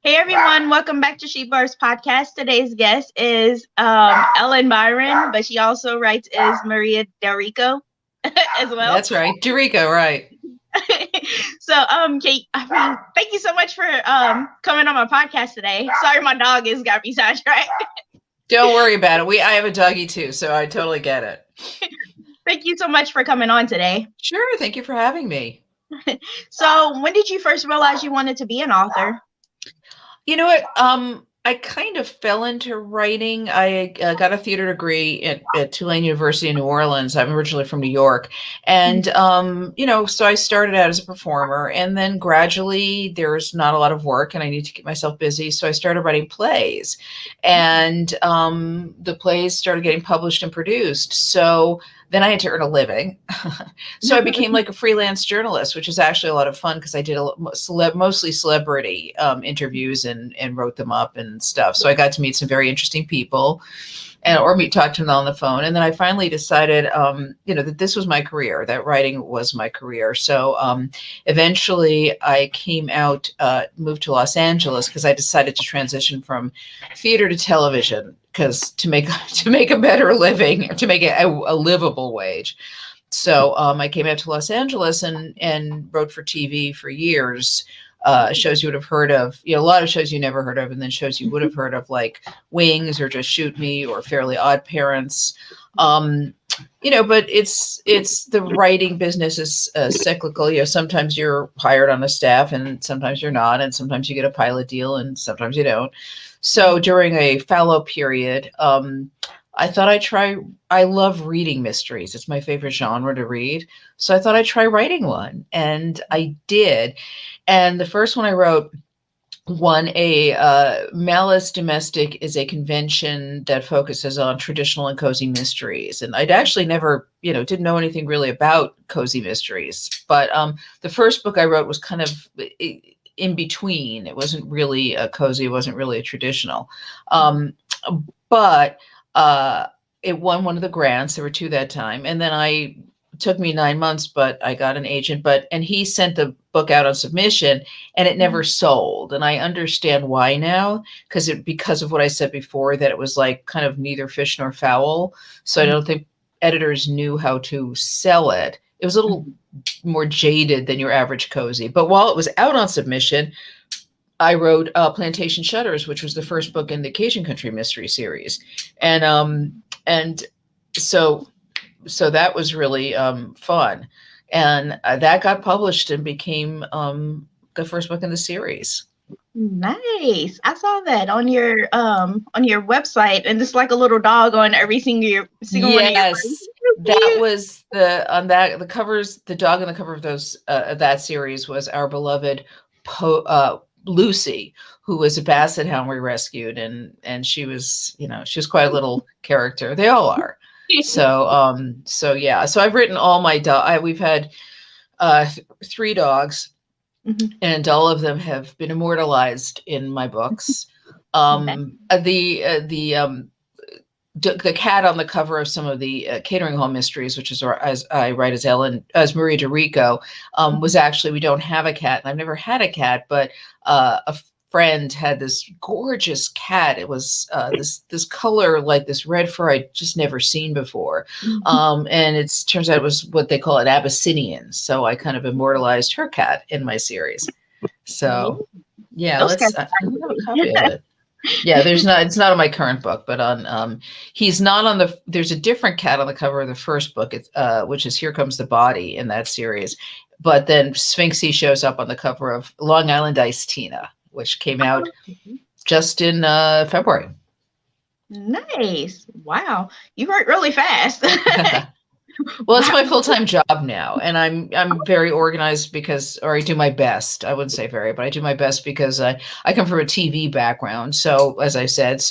Hey everyone, welcome back to Sheepbars Podcast. Today's guest is Ellen Byron, but she also writes is Maria DiRico as well. That's right. DiRico, right. So, Kate, thank you so much for coming on my podcast today. Sorry, my dog has got me sidetracked. Don't worry about it. I have a doggy too, so I totally get it. Thank you so much for coming on today. Sure. Thank you for having me. So, when did you first realize you wanted to be an author? You know what? I kind of fell into writing. I got a theater degree at Tulane University in New Orleans. I'm originally from New York. And, so I started out as a performer, and then gradually there's not a lot of work and I need to keep myself busy. So I started writing plays, and the plays started getting published and produced. So then I had to earn a living. So I became like a freelance journalist, which is actually a lot of fun because I did mostly celebrity interviews and wrote them up and stuff. So I got to meet some very interesting people or talk to them on the phone. And then I finally decided, that this was my career, that writing was my career. So eventually I came out, moved to Los Angeles because I decided to transition from theater to television, because to make a better living, to make it a livable wage. So I came out to Los Angeles and wrote for TV for years. Shows you would have heard of, a lot of shows you never heard of, and then shows you would have heard of, like Wings or Just Shoot Me or Fairly Odd Parents. But it's the writing business is cyclical. Sometimes you're hired on a staff and sometimes you're not, and sometimes you get a pilot deal and sometimes you don't. So during a fallow period, I thought I'd try. I love reading mysteries. It's my favorite genre to read. So I thought I'd try writing one, and I did. And the first one I wrote won a Malice Domestic is a convention that focuses on traditional and cozy mysteries. And I'd actually never, didn't know anything really about cozy mysteries. But the first book I wrote was kind of in between. It wasn't really a cozy. It wasn't really a traditional. But it won one of the grants. There were two that time. And then it took me 9 months, but I got an agent, and he sent the book out on submission and it never sold. And I understand why now, because of what I said before, that it was like kind of neither fish nor fowl. So I don't think editors knew how to sell it. It was a little more jaded than your average cozy. But while it was out on submission, I wrote Plantation Shutters, which was the first book in the Cajun Country Mystery series. And so that was really fun. And that got published and became the first book in the series. Nice. I saw that on your website, and it's like a little dog on every single one of your books. That was the covers. The dog on the cover of that series was our beloved Lucy, who was a basset hound we rescued, and she was quite a little character. They all are. So I've written all my we've had 3 dogs, and all of them have been immortalized in my books. The cat on the cover of some of the Catering Hall Mysteries, which is as I write as Maria DiRico, was actually, we don't have a cat, and I've never had a cat, but a friend had this gorgeous cat. It was this color, like this red fur I'd just never seen before. And it turns out it was what they call an Abyssinian. So I kind of immortalized her cat in my series. So yeah, I have a copy of it. Yeah, it's not on my current book, but on he's not on there's a different cat on the cover of the first book, which is Here Comes the Body in that series. But then Sphinxy shows up on the cover of Long Island Iced Tina, which came out just in February. Nice. Wow. You wrote really fast. Well, it's my full-time job now, and I'm very organized or I do my best. I wouldn't say very, but I do my best because I come from a TV background. So as I said,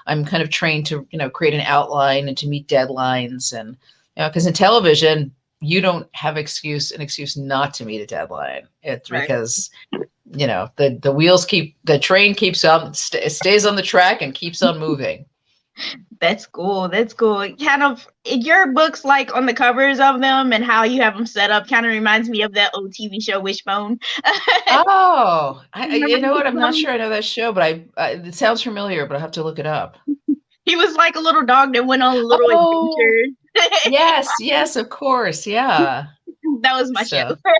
I'm kind of trained to, create an outline and to meet deadlines, and, because in television, you don't have an excuse not to meet a deadline. It's right. Because the wheels the train keeps on, stays on the track and keeps on moving. That's cool. That's cool. Kind of your books, like on the covers of them and how you have them set up, kind of reminds me of that old TV show Wishbone. Oh, you Remember know what? I'm not Wishbone? sure I know that show, but it sounds familiar, but I have to look it up. He was like a little dog that went on little Oh, adventures. yes, yes, of course. Yeah. That was my show. So,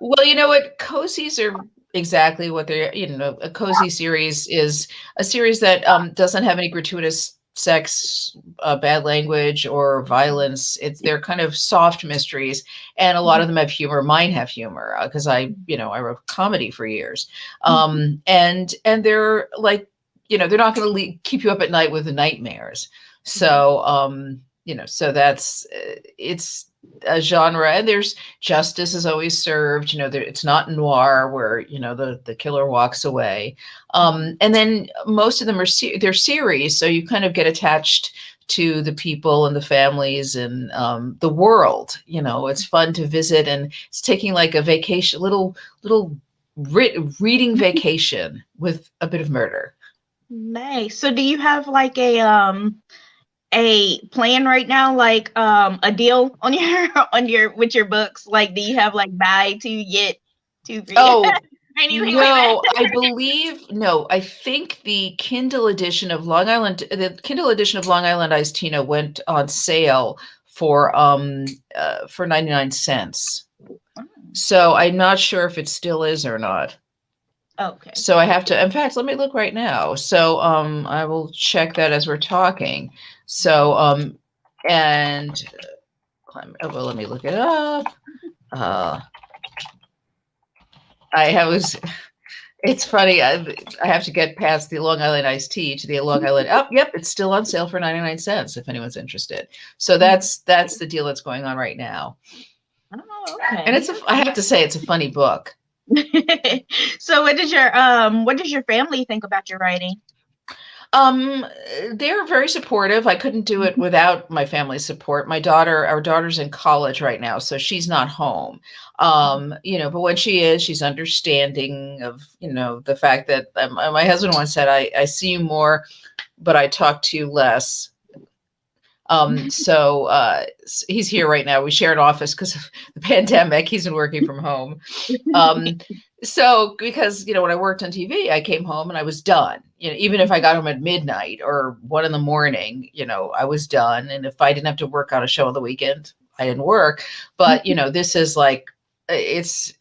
well, you know what? Cozies are exactly what they're, a cozy series is a series that doesn't have any gratuitous sex, bad language, or violence. They're kind of soft mysteries, and a lot of them have humor. Mine have humor because I wrote comedy for years, and they're like, they're not going to keep you up at night with the nightmares. So, so that's it's a genre, and there's justice is always served. It's not noir where the killer walks away. And then most of them are they're series, so you kind of get attached to the people and the families and the world. It's fun to visit, and it's taking like a vacation, little reading vacation with a bit of murder. Nice. So do you have like a plan right now, like a deal on your with your books? Like, do you have like buy two get two free? Oh, Anything like that? no, I think the Kindle edition of Long Island Iced Tea went on sale for 99 cents. So I'm not sure if it still is or not. Okay. So I have to, in fact, let me look right now. So I will check that as we're talking. So and well, let me look it up. It's funny. I have to get past the Long Island Iced Tea to the Long Island. Oh, yep, it's still on sale for 99 cents if anyone's interested. So that's the deal that's going on right now. Oh, okay. And I have to say, it's a funny book. So what does your family think about your writing? They're very supportive. I couldn't do it without my family's support. Our daughter's in college right now, so she's not home. But when she is, she's understanding of, the fact that my husband once said, I see you more, but I talk to you less. So he's here right now. We share an office because of the pandemic. He's been working from home. So because, when I worked on TV, I came home and I was done. Even if I got home at midnight or 1 a.m, I was done. And if I didn't have to work on a show on the weekend, I didn't work. But, this is like, it's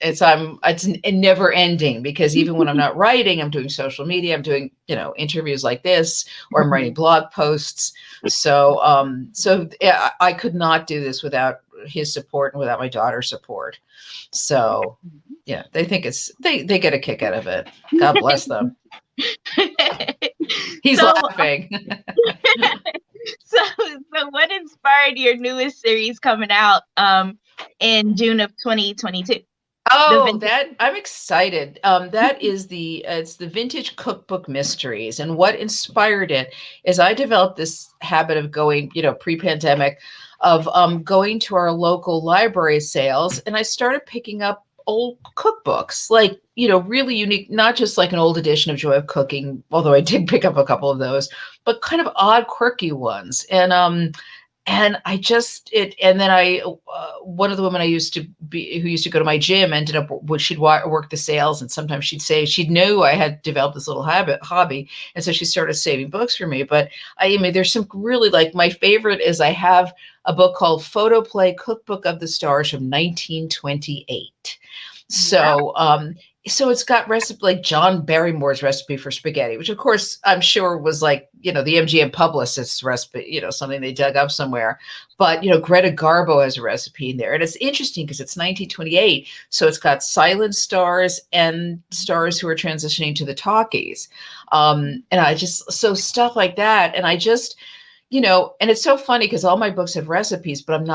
never ending, because even when I'm not writing, I'm doing social media, I'm doing, interviews like this, or I'm writing blog posts. So I could not do this without his support and without my daughter's support. So yeah, they think they get a kick out of it. God bless them. He's laughing. So what inspired your newest series coming out in June of 2022? Oh, I'm excited. That is it's the Vintage Cookbook Mysteries. And what inspired it is I developed this habit of going, pre-pandemic, of going to our local library sales, and I started picking up old cookbooks, like, really unique, not just like an old edition of Joy of Cooking, although I did pick up a couple of those, but kind of odd, quirky ones. And I and then one of the women who used to go to my gym ended up, she'd work the sales, and sometimes she'd say she knew I had developed this little hobby. And so she started saving books for me. But there's some really, like, my favorite is I have a book called Photoplay Cookbook of the Stars from 1928. So, so it's got recipe like John Barrymore's recipe for spaghetti, which of course I'm sure was like, the MGM publicist's recipe, something they dug up somewhere. But, Greta Garbo has a recipe in there. And it's interesting because it's 1928. So it's got silent stars and stars who are transitioning to the talkies. And so stuff like that. And and it's so funny because all my books have recipes, but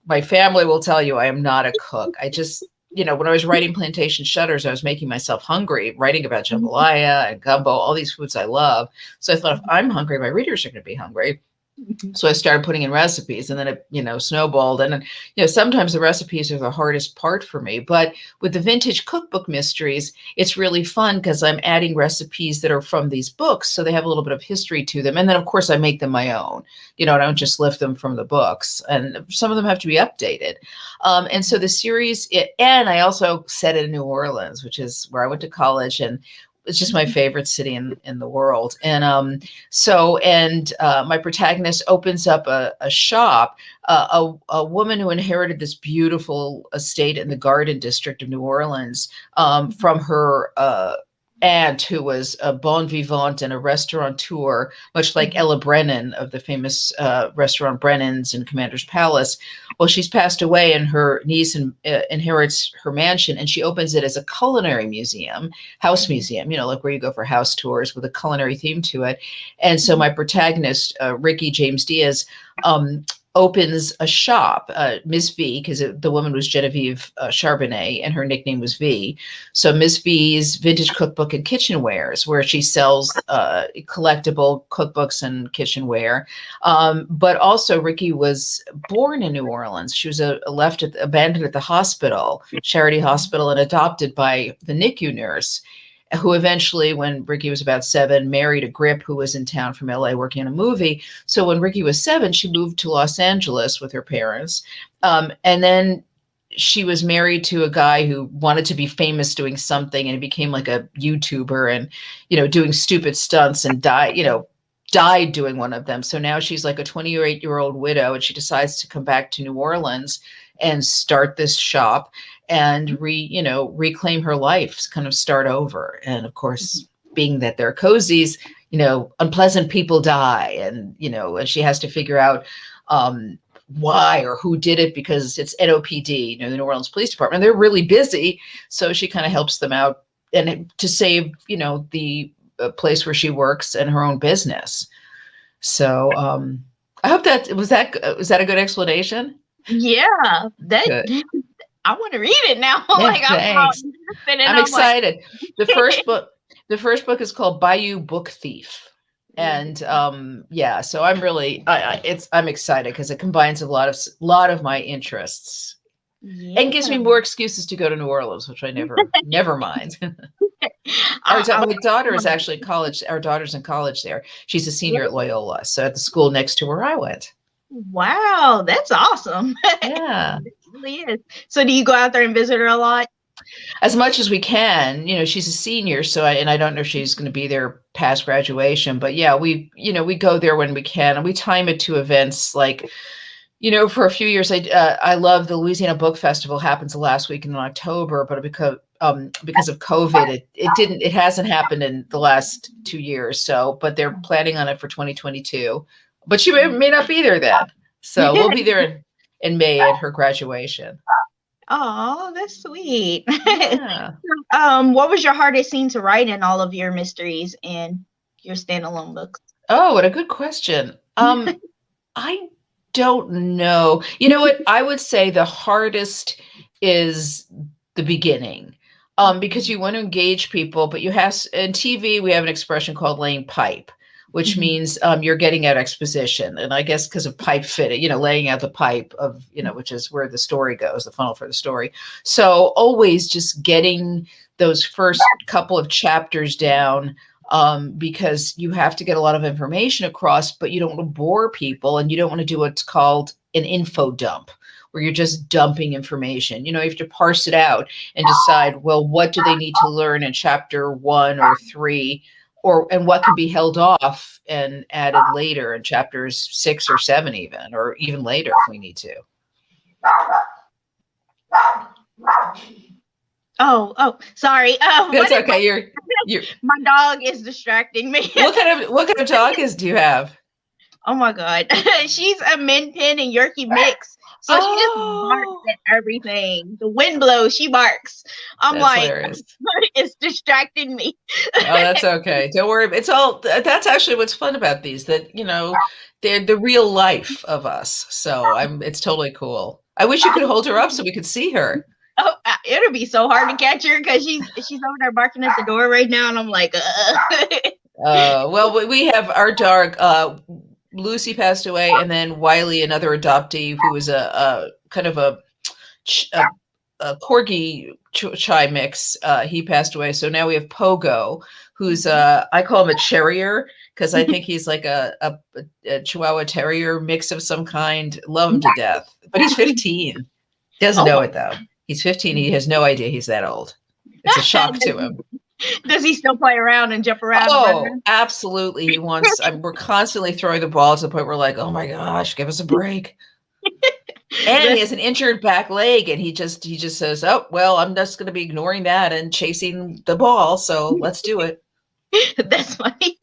my family will tell you I am not a cook. I just, when I was writing Plantation Shutters, I was making myself hungry, writing about jambalaya and gumbo, all these foods I love. So I thought, if I'm hungry, my readers are going to be hungry. So I started putting in recipes, and then it, snowballed. And, sometimes the recipes are the hardest part for me. But with the Vintage Cookbook Mysteries, it's really fun because I'm adding recipes that are from these books. So they have a little bit of history to them. And then, of course, I make them my own. I don't just lift them from the books. And some of them have to be updated. And so the series, and I also set it in New Orleans, which is where I went to college. And it's just my favorite city in the world. And my protagonist opens up a shop, a woman who inherited this beautiful estate in the Garden District of New Orleans from her aunt, who was a bon vivant and a restaurateur, much like Ella Brennan of the famous restaurant Brennan's in Commander's Palace. Well, she's passed away, and her niece inherits her mansion, and she opens it as a culinary museum, house museum, like where you go for house tours with a culinary theme to it. And so my protagonist, Ricky James Diaz, opens a shop, Miss V, because the woman was Genevieve Charbonnet, and her nickname was V. So Miss V's Vintage Cookbook and Kitchenwares, where she sells collectible cookbooks and kitchenware. But also, Ricky was born in New Orleans. She was abandoned at the hospital, Charity Hospital, and adopted by the NICU nurse, who eventually, when Ricky was about 7, married a grip who was in town from LA working on a movie. So when Ricky was 7, she moved to Los Angeles with her parents. And then she was married to a guy who wanted to be famous doing something, and he became like a YouTuber and, doing stupid stunts, and died doing one of them. So now she's like a 28-year-old widow, and she decides to come back to New Orleans and start this shop and reclaim her life, kind of start over. And of course, being that they're cozies, unpleasant people die, and and she has to figure out why or who did it, because it's NOPD, the New Orleans Police Department. They're really busy, so she kind of helps them out and to save the place where she works and her own business. So I hope was that a good explanation? Yeah, Good. I want to read it now. Yeah, like thanks. I'm excited. Like... The first book is called Bayou Book Thief. And so I'm really I'm excited because it combines a lot of my interests. Yeah. And gives me more excuses to go to New Orleans, which I never mind. My daughter is actually in college. Our daughter's in college there. She's a senior at Loyola, so at the school next to where I went. Wow, that's awesome. Yeah. It really is. So do you go out there and visit her a lot? As much as we can. She's a senior, so I don't know if she's going to be there past graduation, but yeah, we go there when we can, and we time it to events like, for a few years, I love the Louisiana Book Festival. Happens the last week in October, but because of COVID, it hasn't happened in the last 2 years. So, but they're planning on it for 2022. But she may not be there then. So we'll be there in May at her graduation. Oh, that's sweet. Yeah. What was your hardest scene to write in all of your mysteries and your standalone books? Oh, what a good question. I don't know. You know what? I would say the hardest is the beginning. Because you want to engage people, but in TV, we have an expression called laying pipe, which means you're getting out exposition. And I guess because of pipe fitting, laying out the pipe of, which is where the story goes, the funnel for the story. So always just getting those first couple of chapters down, because you have to get a lot of information across, but you don't want to bore people, and you don't want to do what's called an info dump, where you're just dumping information. You have to parse it out and decide, well, what do they need to learn in chapter 1 or 3? And what can be held off and added later in chapters 6 or 7 even, or even later if we need to. Oh, sorry. That's okay. You're my dog is distracting me. What kind of dog do you have? Oh my God. She's a Min Pin and Yorkie mix. So she just barks at everything. The wind blows, she barks. I'm that's like, hilarious. It's distracting me. Oh, that's okay. Don't worry. That's actually what's fun about these, that, they're the real life of us. So it's totally cool. I wish you could hold her up so we could see her. Oh, it'll be so hard to catch her because she's over there barking at the door right now. And I'm like, well, we have our dog, Lucy passed away, and then Wiley, another adoptee who was a kind of a corgi chai mix, he passed away. So now we have Pogo, who's I call him a terrier because I think he's like a Chihuahua terrier mix of some kind. Love him to death, but he's 15. Doesn't know it though. He's 15. He has no idea he's that old. It's a shock to him. Does he still play around and jump around? Oh, absolutely. He wants, we're constantly throwing the ball to the point where we're like, oh my gosh, give us a break. And he has an injured back leg, and he just says, oh, well, I'm just going to be ignoring that and chasing the ball. So let's do it. That's funny.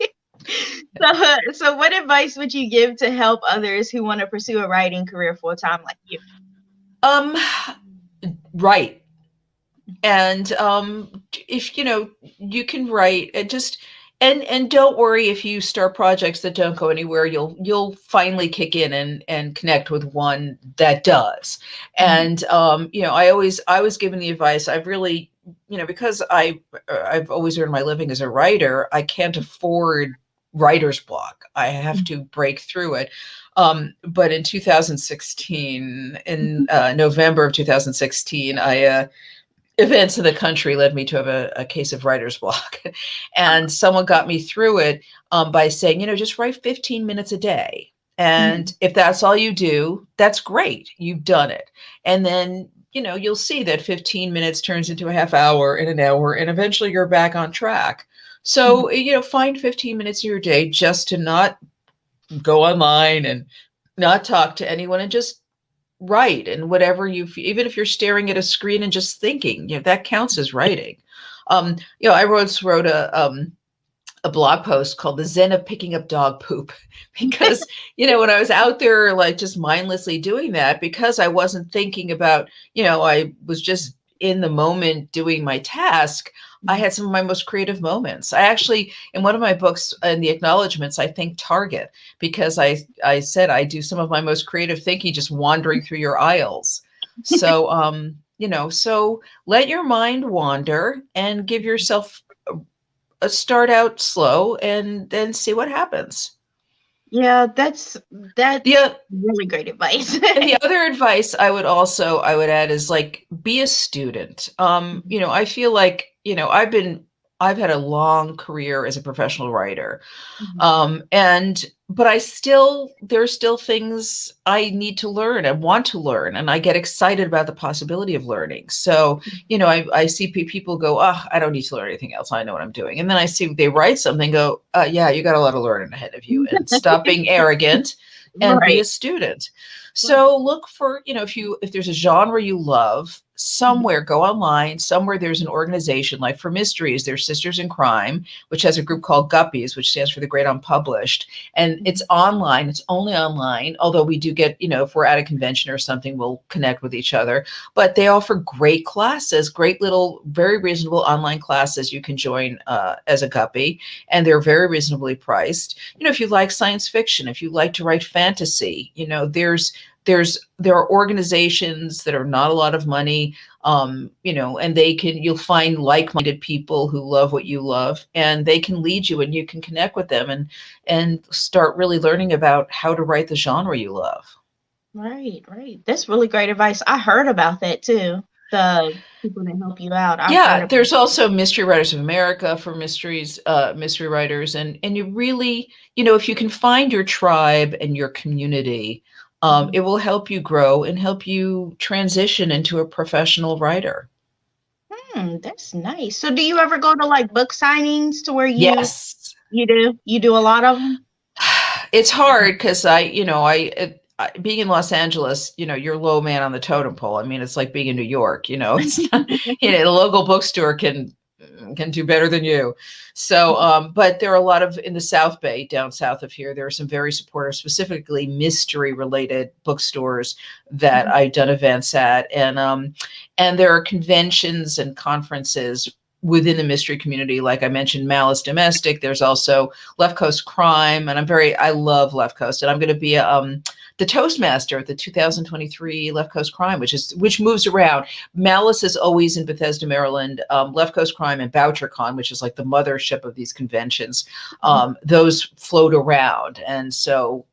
So what advice would you give to help others who want to pursue a writing career full time like you? Write. And if you can write, and just and don't worry if you start projects that don't go anywhere. You'll finally kick in and connect with one that does. And I was given the advice. I've really, because I've always earned my living as a writer, I can't afford writer's block. I have to break through it. But in 2016, in November of 2016, events in the country led me to have a case of writer's block. And someone got me through it by saying, just write 15 minutes a day. And if that's all you do, that's great. You've done it. And then, you'll see that 15 minutes turns into a half hour and an hour, and eventually you're back on track. So, find 15 minutes of your day just to not go online and not talk to anyone, and just write. And whatever even if you're staring at a screen and just thinking, that counts as writing. I wrote a blog post called "The Zen of Picking Up Dog Poop," because when I was out there like just mindlessly doing that, because I wasn't thinking about, I was just in the moment doing my task, I had some of my most creative moments. I actually, in one of my books, in the acknowledgments, I thank Target, because I said I do some of my most creative thinking just wandering through your aisles. So, so let your mind wander and give yourself a start out slow and then see what happens. Yeah, that's really great advice. And the other advice I would add is like, be a student. I feel like, I've had a long career as a professional writer. But there are still things I need to learn and want to learn. And I get excited about the possibility of learning. So, I see people go, oh, I don't need to learn anything else. I know what I'm doing. And then I see they write something, go, yeah, you got a lot of learning ahead of you, and stop being arrogant and be a student. So look for, if there's a genre you love, somewhere, go online, somewhere there's an organization, like for mysteries, there's Sisters in Crime, which has a group called Guppies, which stands for the Great Unpublished. And it's online, it's only online, although we do get, if we're at a convention or something, we'll connect with each other. But they offer great classes, great little, very reasonable online classes you can join as a Guppy, and they're very reasonably priced. If you like science fiction, if you like to write fantasy, there are organizations that are not a lot of money, and you'll find like-minded people who love what you love, and they can lead you, and you can connect with them and start really learning about how to write the genre you love. Right. That's really great advice. I heard about that too. The people that help you out. There's also Mystery Writers of America for mystery writers, and you really, if you can find your tribe and your community, it will help you grow and help you transition into a professional writer. That's nice. So do you ever go to like book signings to where Yes. You do a lot of them? It's hard because being in Los Angeles, you're low man on the totem pole. I mean, it's like being in New York, it's not, the local bookstore can do better than you. So, but there are a lot of, in the South Bay, down south of here, there are some very supportive, specifically mystery related bookstores that I've done events at. And there are conventions and conferences within the mystery community. Like I mentioned, Malice Domestic, there's also Left Coast Crime. And I love Left Coast, and I'm going to be the Toastmaster, the 2023 Left Coast Crime, which moves around. Malice is always in Bethesda, Maryland. Left Coast Crime and BoucherCon, which is like the mothership of these conventions, those float around. And so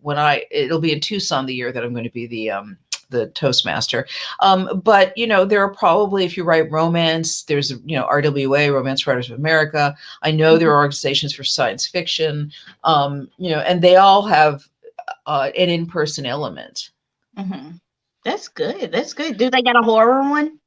it'll be in Tucson the year that I'm going to be the Toastmaster. But, there are probably, if you write romance, there's, RWA, Romance Writers of America. I know there are organizations for science fiction, and they all have an in-person element. Mm-hmm. That's good. That's good. Do they got a horror one?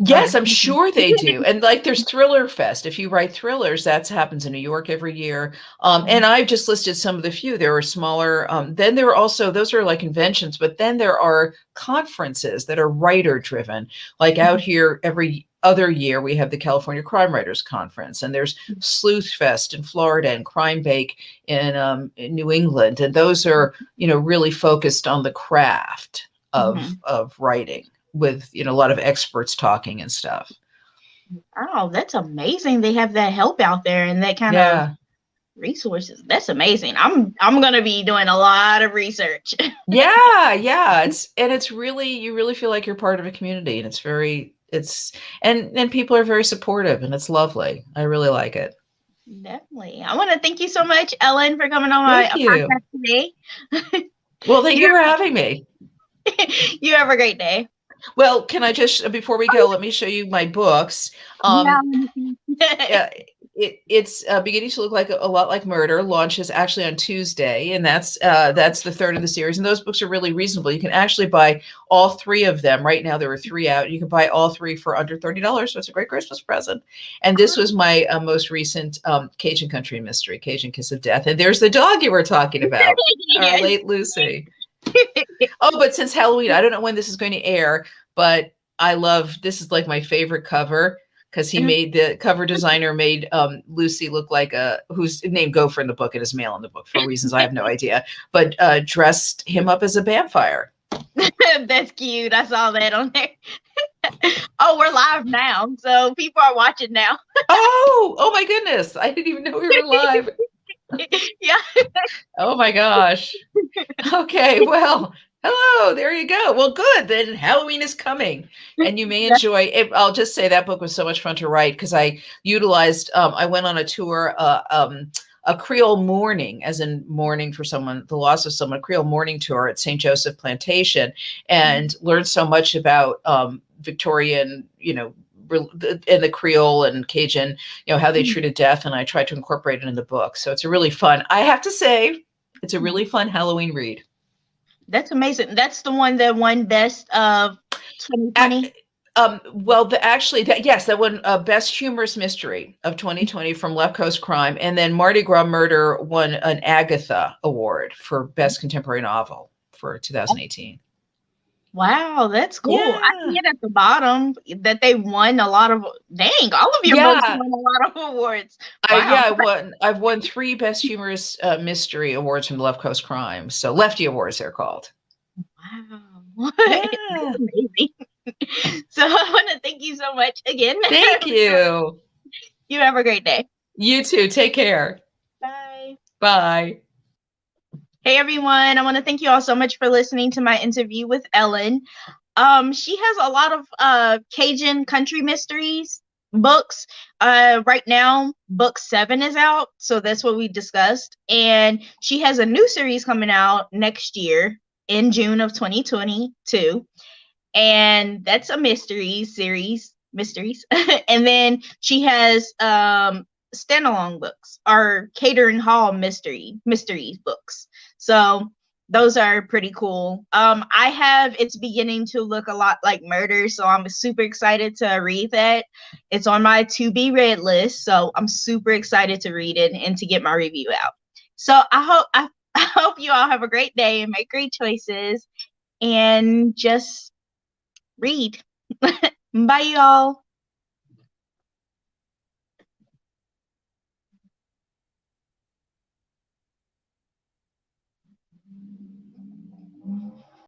Yes, I'm sure they do. And like there's Thriller Fest. If you write thrillers, that happens in New York every year. And I've just listed some of the few. There are smaller. Then there are also, those are like conventions, but then there are conferences that are writer driven. Like out here every other year, we have the California Crime Writers Conference, and there's Sleuth Fest in Florida and Crime Bake in New England. And those are, really focused on the craft of writing, with a lot of experts talking and stuff. Oh, that's amazing. They have that help out there and that kind of resources. That's amazing. I'm gonna be doing a lot of research. Yeah. It's really, you really feel like you're part of a community, and and people are very supportive, and it's lovely. I really like it. Definitely. I want to thank you so much, Ellen, for coming on my Thank you. podcast today. Well, thank you for having me. You have a great day. Well, can I just, before we go, let me show you my books. It's beginning to look like a lot like Murder. Launches actually on Tuesday, and that's the third of the series. And those books are really reasonable. You can actually buy all three of them. Right now there are three out. You can buy all three for under $30, so it's a great Christmas present. And this was my most recent Cajun Country Mystery, Cajun Kiss of Death. And there's the dog you were talking about, our late Lucy. Oh, but since Halloween, I don't know when this is going to air, but this is like my favorite cover, because the cover designer made Lucy look like who's named Gopher in the book and is male in the book for reasons I have no idea, but dressed him up as a vampire. That's cute. I saw that on there. Oh, we're live now, so people are watching now. Oh my goodness. I didn't even know we were live. Yeah. Oh my gosh. Okay, well, hello, there you go. Well, good. Then Halloween is coming, and you may enjoy it. I'll just say that book was so much fun to write, because I utilized, I went on a tour, a Creole mourning, as in mourning for someone, the loss of someone, a Creole mourning tour at St. Joseph Plantation, and learned so much about Victorian, and the Creole and Cajun, how they treated death. And I tried to incorporate it in the book. So it's a really fun, I have to say, it's a really fun Halloween read. That's amazing. That's the one that won Best of 2020. Yes, that won Best Humorous Mystery of 2020 from Left Coast Crime. And then Mardi Gras Murder won an Agatha Award for Best Contemporary Novel for 2018. Wow, that's cool. Yeah. I see it at the bottom that they won a lot of, all of your books won a lot of awards. Wow. I've won 3 Best Humorous Mystery Awards from Left Coast Crime. So Lefty Awards, they're called. Wow. Yeah. Amazing. So I want to thank you so much again. Thank you. You have a great day. You too. Take care. Bye. Bye. Hey everyone, I want to thank you all so much for listening to my interview with Ellen. She has a lot of Cajun country mysteries books. Right now, book 7 is out, so that's what we discussed. And she has a new series coming out next year in June of 2022. And that's a mystery series, mysteries. And then she has standalone books, or Catering Hall mysteries books. So those are pretty cool. It's beginning to look a lot like Murder, so I'm super excited to read that. It's on my to be read list, so I'm super excited to read it and to get my review out. So I hope you all have a great day and make great choices, and just read. Bye, y'all.